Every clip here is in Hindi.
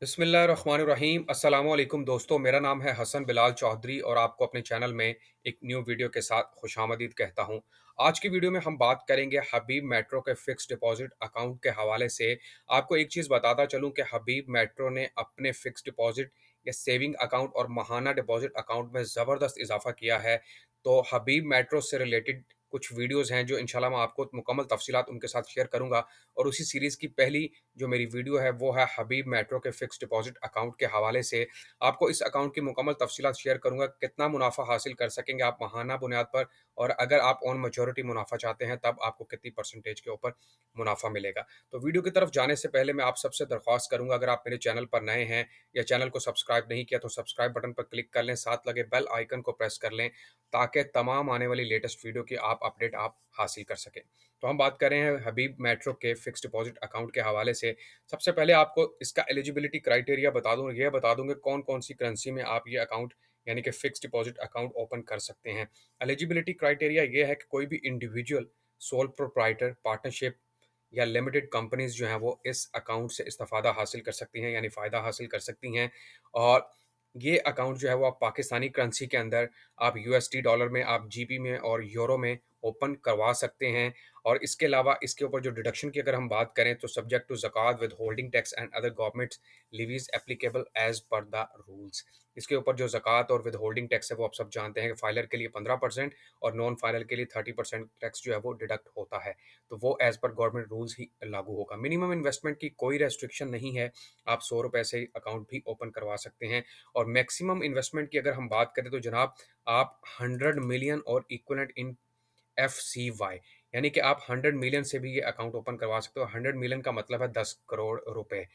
बिस्मिल्लाहिर्रहमानिर्रहीम अस्सलामुअलैकुम दोस्तों, मेरा नाम है हसन बिलाल चौधरी और आपको अपने चैनल में एक न्यू वीडियो के साथ खुशामदीद कहता हूं। आज की वीडियो में हम बात करेंगे हबीब मेट्रो के फिक्स डिपॉजिट अकाउंट के हवाले से। आपको एक चीज़ बताता चलूं कि हबीब मेट्रो ने अपने फिक्स डिपॉजिट या सेविंग अकाउंट और माहाना डिपॉजिट अकाउंट में ज़बरदस्त इजाफा किया है। तो हबीब मेट्रो से रिलेटेड कुछ वीडियोज़ हैं जो इंशाल्लाह मैं आपको मुकम्मल तफसीलात उनके साथ शेयर करूंगा। और उसी सीरीज़ की पहली जो मेरी वीडियो है वो है हबीब मेट्रो के फिक्स डिपॉजिट अकाउंट के हवाले से। आपको इस अकाउंट की मुकम्मल तफसीलात शेयर करूंगा, कितना मुनाफा हासिल कर सकेंगे आप माहाना बुनियाद पर, और अगर आप ऑन मैच्योरिटी मुनाफा चाहते हैं तब आपको कितनी परसेंटेज के ऊपर मुनाफा मिलेगा। तो वीडियो की तरफ जाने से पहले मैं आप सबसे दरख्वास्त करूंगा, अगर आप मेरे चैनल पर नए हैं या चैनल को सब्सक्राइब नहीं किया तो सब्सक्राइब बटन पर क्लिक कर लें, साथ लगे बेल आइकन को प्रेस कर लें ताकि तमाम आने वाली लेटेस्ट वीडियो की आप अपडेट आप हासिल कर सकें। तो हम बात कर रहे हैं हबीब मेट्रो के फिक्स डिपॉजिट अकाउंट के हवाले से। सबसे पहले आपको इसका एलिजिबिलिटी क्राइटेरिया बता दूं, ये बता दूंगा कौन कौन सी करेंसी में आप ये अकाउंट यानी कि फिक्स डिपॉजिट अकाउंट ओपन कर सकते हैं। एलिजिबिलिटी क्राइटेरिया ये है कि कोई भी इंडिविजुअल, सोल प्रोप्राइटर, पार्टनरशिप या लिमिटेड कंपनीज जो हैं वो इस अकाउंट से इस्तेफादा हासिल कर सकती हैं यानी फ़ायदा हासिल कर सकती हैं। और ये अकाउंट जो है वो आप पाकिस्तानी करेंसी के अंदर, आप यूएसडी डॉलर में, आप जीबी में और यूरो में ओपन करवा सकते हैं। और इसके अलावा इसके ऊपर जो डिडक्शन की अगर हम बात करें तो सब्जेक्ट टू ज़कात, withholding tax and other government levies applicable as per the rules. इसके ऊपर जो ज़कात और विद होल्डिंग टैक्स है वो आप सब जानते हैं कि फाइलर के लिए 15% और नॉन फाइलर के लिए 30% टैक्स जो है वो डिडक्ट होता है। तो वो एज पर गवर्नमेंट रूल्स ही लागू होगा। मिनिमम इन्वेस्टमेंट की कोई रेस्ट्रिक्शन नहीं है, आप 100 रुपये से अकाउंट भी ओपन करवा सकते हैं। और मैक्सिमम इन्वेस्टमेंट की अगर हम बात करें तो जनाब, आप 100 मिलियन और इक्वलेंट इन FCY, यानी कि आप 100 मिलियन से भी ये अकाउंट ओपन करवा सकते हो। 100 मिलियन का मतलब है 10 करोड़ रुपए।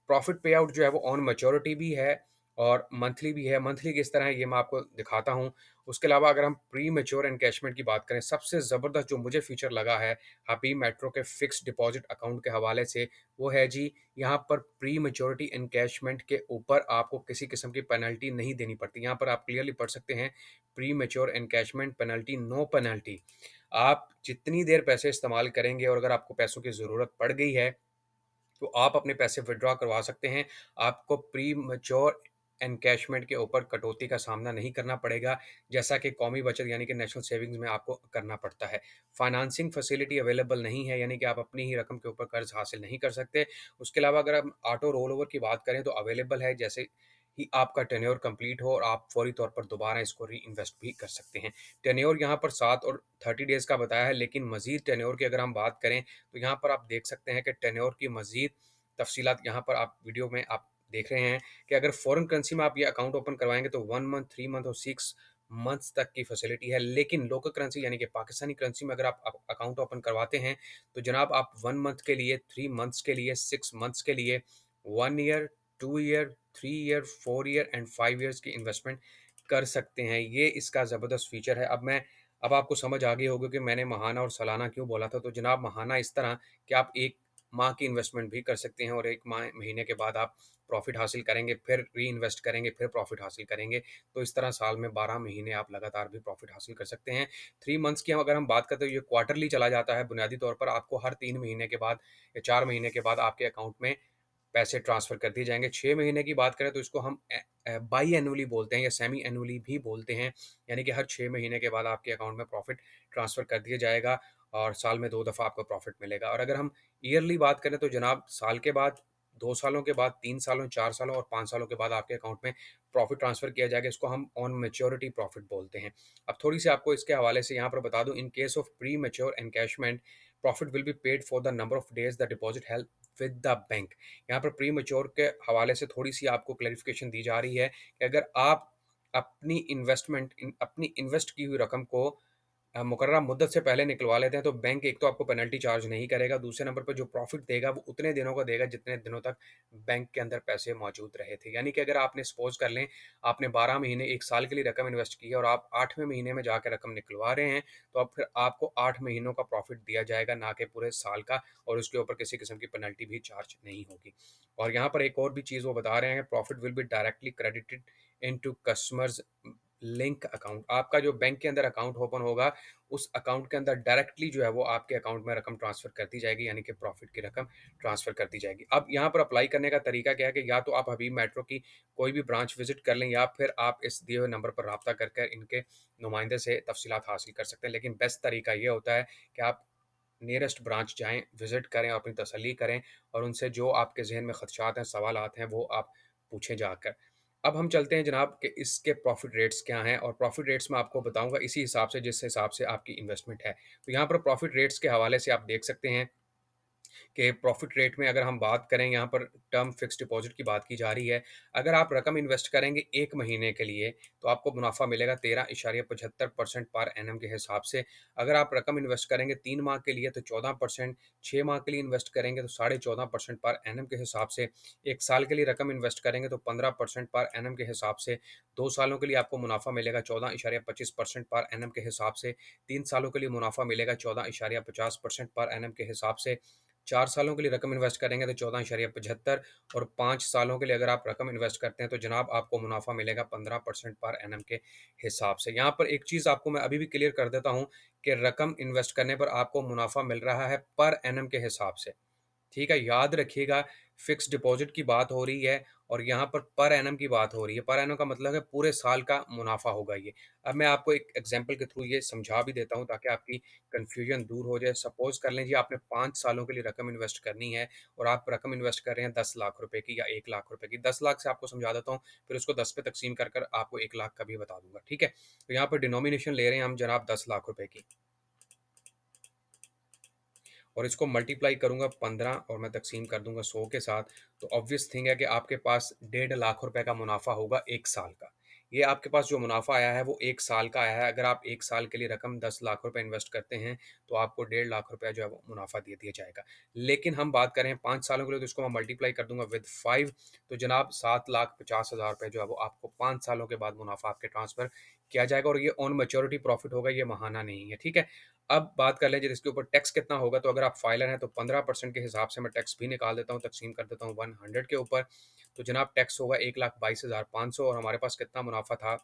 प्रॉफिट पे आउट जो है वो ऑन मैच्योरिटी भी है और मंथली भी है। मंथली किस तरह है ये मैं आपको दिखाता हूँ। उसके अलावा अगर हम प्री मैच्योर एनकैशमेंट की बात करें, सबसे ज़बरदस्त जो मुझे फीचर लगा है हबीब मेट्रो के फिक्स डिपॉजिट अकाउंट के हवाले से, वो है जी, यहाँ पर प्री मैच्योरिटी एनकैशमेंट के ऊपर आपको किसी किस्म की पेनल्टी नहीं देनी पड़ती। यहाँ पर आप क्लियरली पढ़ सकते हैं, premature encashment penalty, no penalty. आप जितनी देर पैसे इस्तेमाल करेंगे और अगर आपको पैसों की ज़रूरत पड़ गई है तो आप अपने पैसे विथड्रॉ करवा सकते हैं। आपको प्री मैच्योर एनकैशमेंट के ऊपर कटौती का सामना नहीं करना पड़ेगा, जैसा कि कौमी बचत यानी कि नेशनल सेविंग्स में आपको करना पड़ता है। फाइनेंसिंग फैसिलिटी अवेलेबल नहीं है, यानी कि आप अपनी ही रकम के ऊपर कर्ज हासिल नहीं कर सकते। उसके अलावा अगर हम ऑटो रोल ओवर की बात करें तो अवेलेबल है, जैसे ही आपका टेन्योर कंप्लीट हो और आप फौरी तौर पर दोबारा इसको री इन्वेस्ट भी कर सकते हैं। टेन्योर यहाँ पर 7 और 30 डेज़ का बताया है, लेकिन मज़ीद टेन्योर की अगर हम बात करें तो यहाँ पर आप देख सकते हैं कि टेन्योर की मज़ीद तफ़सीलात यहाँ पर आप वीडियो में आप देख रहे हैं कि अगर फ़ॉरेन करेंसी में आप ये अकाउंट ओपन करवाएँगे तो 1 मंथ, 3 मंथ और 6 मंथ्स तक की फैसिलिटी है। लेकिन लोकल करेंसी यानी कि पाकिस्तानी करेंसी में अगर आप अकाउंट ओपन करवाते हैं तो जनाब आप 1 मंथ के लिए, 3 मंथ्स के लिए, 6 मंथ्स के लिए, 1 year, 2 year, 3 year, 4 year and 5 years की इन्वेस्टमेंट कर सकते हैं। ये इसका ज़बरदस्त फ़ीचर है। अब आपको समझ आ गई होगी कि मैंने माहाना और सालाना क्यों बोला था। तो जनाब, माहाना इस तरह कि आप 1 माह की इन्वेस्टमेंट भी कर सकते हैं और 1 महीने के बाद आप प्रॉफ़िट हासिल करेंगे, फिर री-इन्वेस्ट करेंगे, फिर प्रॉफ़िट हासिल करेंगे। तो इस तरह साल में 12 महीने आप लगातार भी प्रॉफ़िट हासिल कर सकते हैं। 3 मंथ्स की अगर हम बात करें तो ये क्वार्टरली चला जाता है। बुनियादी तौर पर आपको हर 3 महीने के बाद या 4 महीने के बाद आपके अकाउंट में पैसे ट्रांसफ़र कर दिए जाएँगे। 6 महीने की बात करें तो इसको हम बाई एनुअली बोलते हैं या सेमी एनुअली भी बोलते हैं, यानी कि हर 6 महीने के बाद आपके अकाउंट में प्रॉफ़िट ट्रांसफ़र कर दिया जाएगा और साल में 2 दफ़ा आपको प्रॉफ़िट मिलेगा। और अगर हम ईयरली बात करें तो जनाब, साल के बाद, 2 सालों के बाद, 3 सालों, 4 सालों और 5 सालों के बाद आपके अकाउंट में प्रॉफ़िट ट्रांसफ़र किया जाएगा। इसको हम ऑन मैच्योरिटी प्रॉफ़िट बोलते हैं। अब थोड़ी-सी आपको इसके हवाले से यहाँ पर बता दूँ, in case of pre mature encashment, profit will be paid for the number of days the deposit held with the bank. यहाँ पर प्री मैच्योर के हवाले से थोड़ी-सी आपको क्लैरिफ़िकेशन दी जा रही है कि अगर आप अपनी इन्वेस्ट की हुई रकम को मुकर्ररा मुद्दत से पहले निकलवा लेते हैं तो बैंक एक तो आपको पेनल्टी चार्ज नहीं करेगा, दूसरे नंबर पे जो प्रॉफ़िट देगा वो उतने दिनों का देगा जितने दिनों तक बैंक के अंदर पैसे मौजूद रहे थे। यानी कि अगर आपने सपोज़ कर लें, आपने 12 महीने 1 साल के लिए रकम इन्वेस्ट की है और आप 8वें महीने में जाके रकम निकलवा रहे हैं, तो अब फिर आपको 8 महीनों का प्रॉफ़िट दिया जाएगा, ना कि पूरे साल का, और उसके ऊपर किसी किस्म की पेनल्टी भी चार्ज नहीं होगी। और यहाँ पर एक और भी चीज़ वो बता रहे हैं, profit will be directly credited into customers link account, आपका जो बैंक के अंदर अकाउंट ओपन होगा, उस अकाउंट के अंदर डायरेक्टली जो है वो आपके अकाउंट में रकम ट्रांसफ़र कर दी जाएगी, यानी कि प्रॉफ़िट की रकम ट्रांसफ़र कर दी जाएगी। अब यहाँ पर अप्लाई करने का तरीका क्या है कि या तो आप हबीब मेट्रो की कोई भी ब्रांच विज़िट कर लें, या फिर आप इस दिए हुए नंबर पर राब्ता कर कर इनके नुमाइंदे से तफ़सीलात हासिल कर सकते हैं। लेकिन बेस्ट तरीका ये होता है कि आप नियरेस्ट ब्रांच जाएँ, विज़िट करें, अपनी तसल्ली करें और उनसे जो आपके ज़हन में ख़दशात हैं, सवालात हैं, वो आप पूछें जाकर। अब हम चलते हैं जनाब कि इसके प्रॉफ़िट रेट्स क्या हैं, और प्रॉफ़िट रेट्स मैं आपको बताऊँगा इसी हिसाब से जिस हिसाब से आपकी इन्वेस्टमेंट है। तो यहाँ पर प्रॉफ़िट रेट्स के हवाले से आप देख सकते हैं कि प्रॉफ़िट रेट में अगर हम बात करें, यहाँ पर टर्म फ़िक्स्ड डिपॉज़िट की बात की जा रही है। अगर आप रकम इन्वेस्ट करेंगे 1 महीने के लिए, तो आपको मुनाफ़ा मिलेगा 13.75% पर एनम के हिसाब से। अगर आप रकम इन्वेस्ट करेंगे 3 माह के लिए तो 14%, 6 माह के लिए इन्वेस्ट करेंगे तो 14.5% पर एनम के हिसाब से, 1 साल के लिए रकम इन्वेस्ट करेंगे तो 15% पर एनम के हिसाब से, 2 सालों के लिए आपको मुनाफ़ा मिलेगा 14.25% पर एनम के हिसाब से, 3 सालों के लिए मुनाफ़ा मिलेगा 14.50% पर एनम के हिसाब से, 4 सालों के लिए रकम इन्वेस्ट करेंगे तो 14.75, और 5 सालों के लिए अगर आप रकम इन्वेस्ट करते हैं तो जनाब आपको मुनाफ़ा मिलेगा 15% पर एनम के हिसाब से। यहाँ पर एक चीज़ आपको मैं अभी भी क्लियर कर देता हूँ कि रकम इन्वेस्ट करने पर आपको मुनाफ़ा मिल रहा है पर एनम के हिसाब से। ठीक है, याद रखिएगा, फ़िक्स्ड डिपॉज़िट की बात हो रही है और यहाँ पर एनम की बात हो रही है। पर एनम का मतलब है पूरे साल का मुनाफ़ा होगा ये। अब मैं आपको एक एग्ज़ाम्पल के थ्रू ये समझा भी देता हूँ ताकि आपकी कन्फ्यूज़न दूर हो जाए। सपोज़ कर लीजिए आपने 5 सालों के लिए रकम इन्वेस्ट करनी है और आप रकम इन्वेस्ट कर रहे हैं 10 लाख रुपए की या 1 लाख रुपए की। 10 लाख से आपको समझा देता हूँ, फिर उसको 10 पे तक़सीम कर कर आपको 1 लाख का भी बता दूँगा, ठीक है? तो यहाँ पर डिनोमिनेशन ले रहे हैं हम जनाब 10 लाख रुपए की। और इसको मल्टीप्लाई करूँगा 15 और मैं तक़सीम कर दूँगा 100 के साथ, तो ऑब्वियस थिंग है कि आपके पास 1.5 लाख रुपए का मुनाफ़ा होगा 1 साल का। ये आपके पास जो मुनाफ़ा आया है वो 1 साल का आया है। अगर आप 1 साल के लिए रकम 10 लाख रुपए इन्वेस्ट करते हैं, तो आपको 1.5 लाख रुपया जो है वो मुनाफ़ा दे दिया जाएगा। लेकिन हम बात करें 5 सालों के लिए, तो इसको मैं मल्टीप्लाई कर दूँगा विद 5, तो जनाब 7,50,000 रुपए जो है वो आपको 5 सालों के बाद मुनाफ़ा आपके ट्रांसफ़र किया जाएगा, और ये ऑन मैच्योरिटी प्रॉफ़िट होगा, ये माहाना नहीं है, ठीक है? अब बात कर लीजिए इसके ऊपर टैक्स कितना होगा, तो अगर आप फाइलर हैं तो 15% के हिसाब से मैं टैक्स भी निकाल देता हूँ, तक़सीम कर देता हूँ 100 के ऊपर। तो जनाब टैक्स होगा 1,22,500, और हमारे पास कितना मुनाफ़ा था,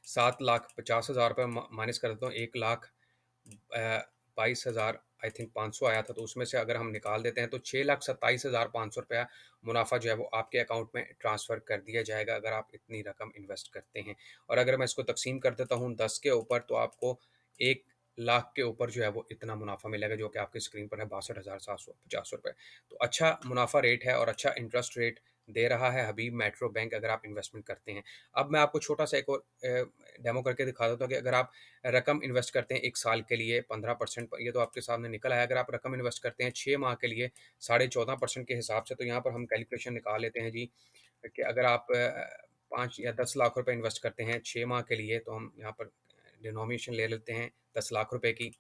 7,50,000 रुपये माइनस कर देता हूँ, 1,22,000 आई थिंक 500 आया था, तो उसमें से अगर हम निकाल देते हैं तो 6,27,500 रुपया मुनाफ़ा जो है वो आपके अकाउंट में ट्रांसफ़र कर दिया जाएगा अगर आप इतनी रकम इन्वेस्ट करते हैं। और अगर मैं इसको तक़सीम कर देता हूँ 10 के ऊपर, तो आपको 1 लाख के ऊपर जो है वो इतना मुनाफ़ा मिलेगा, जो कि आपकी स्क्रीन पर है 62,750 रुपये। तो अच्छा मुनाफ़ा रेट है और अच्छा इंटरेस्ट रेट दे रहा है हबीब मेट्रो बैंक अगर आप इन्वेस्टमेंट करते हैं। अब मैं आपको छोटा-सा एक और डेमो करके दिखा देता हूँ कि अगर आप रकम इन्वेस्ट करते हैं 1 साल के लिए 15%, ये तो आपके सामने निकल आया। अगर आप रकम इन्वेस्ट करते हैं 6 माह के लिए 14.5% के हिसाब से, तो यहाँ पर हम कैलकुलेशन निकाल लेते हैं जी, कि अगर आप 5 या 10 लाख रुपए इन्वेस्ट करते हैं 6 माह के लिए, तो हम यहाँ पर डिनोमिनेशन ले लेते हैं 10 लाख रुपए की,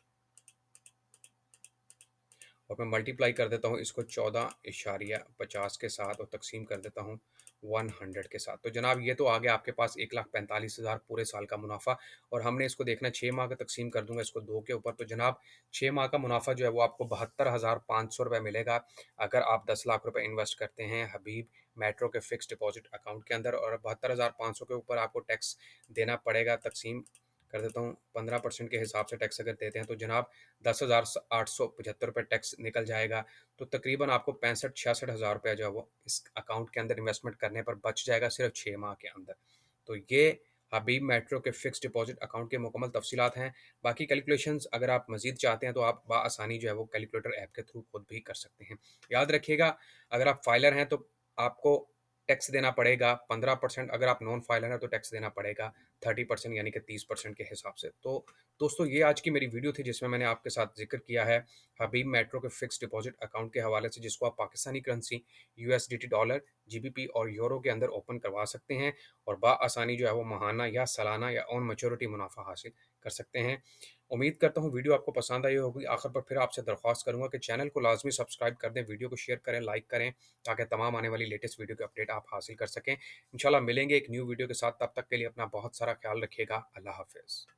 और मैं मल्टीप्लाई कर देता हूँ इसको 14.50 के साथ, और तक़सीम कर देता हूँ 100 के साथ। तो जनाब ये तो आ गया आपके पास 1,45,000 पूरे साल का मुनाफ़ा, और हमने इसको देखना है 6 माह का, तक़सीम कर दूँगा इसको 2 के ऊपर। तो जनाब 6 माह का मुनाफ़ा जो है वो आपको 72,500 रुपये मिलेगा अगर आप 10 लाख रुपए इन्वेस्ट करते हैं हबीब मेट्रो के फ़िक्स्ड डिपॉज़िट अकाउंट के अंदर, और 72,500 के ऊपर आपको टैक्स देना पड़ेगा। तक़सीम कर देता हूँ 15% के हिसाब से टैक्स अगर देते हैं तो जनाब 10,875 रुपये टैक्स निकल जाएगा। तो तकरीबन आपको 65-66 हज़ार रुपया जो है वो इस अकाउंट के अंदर इन्वेस्टमेंट करने पर बच जाएगा सिर्फ 6 माह के अंदर। तो ये हबीब मेट्रो के फ़िक्स्ड डिपॉज़िट अकाउंट के मुकम्मल तफ़सीलात हैं। बाकी कैलकुलेशंस अगर आप मज़ीद चाहते हैं तो आप बआसानी जो है वो कैलकुलेटर ऐप के थ्रू खुद भी कर सकते हैं। याद रखिएगा, अगर आप फाइलर हैं तो आपको टैक्स देना पड़ेगा 15%, अगर आप नॉन फाइलर हैं तो टैक्स देना पड़ेगा 30%, यानी कि 30% के हिसाब से। तो दोस्तों ये आज की मेरी वीडियो थी जिसमें मैंने आपके साथ ज़िक्र किया है हबीब मेट्रो के फ़िक्स्ड डिपॉज़िट अकाउंट के हवाले से, जिसको आप Pakistani currency USDT dollar, GBP और यूरो के अंदर ओपन करवा सकते हैं, और बआसानी जो है वो माहाना या सालाना या ऑन मैच्योरिटी मुनाफ़ा हासिल कर सकते हैं। उम्मीद करता हूँ वीडियो आपको पसंद आई होगी। आखिर पर फिर आपसे दरख्वास्त करूँगा कि चैनल को लाज़मी सब्सक्राइब कर दें, वीडियो को शेयर करें, लाइक करें, ताकि तमाम आने वाली लेटेस्ट वीडियो की अपडेट आप हासिल कर सकें। इंशाल्लाह मिलेंगे एक न्यू वीडियो के साथ, तब तक के लिए अपना बहुत सारा ख्याल रखिएगा। अल्लाह हाफ़िज़।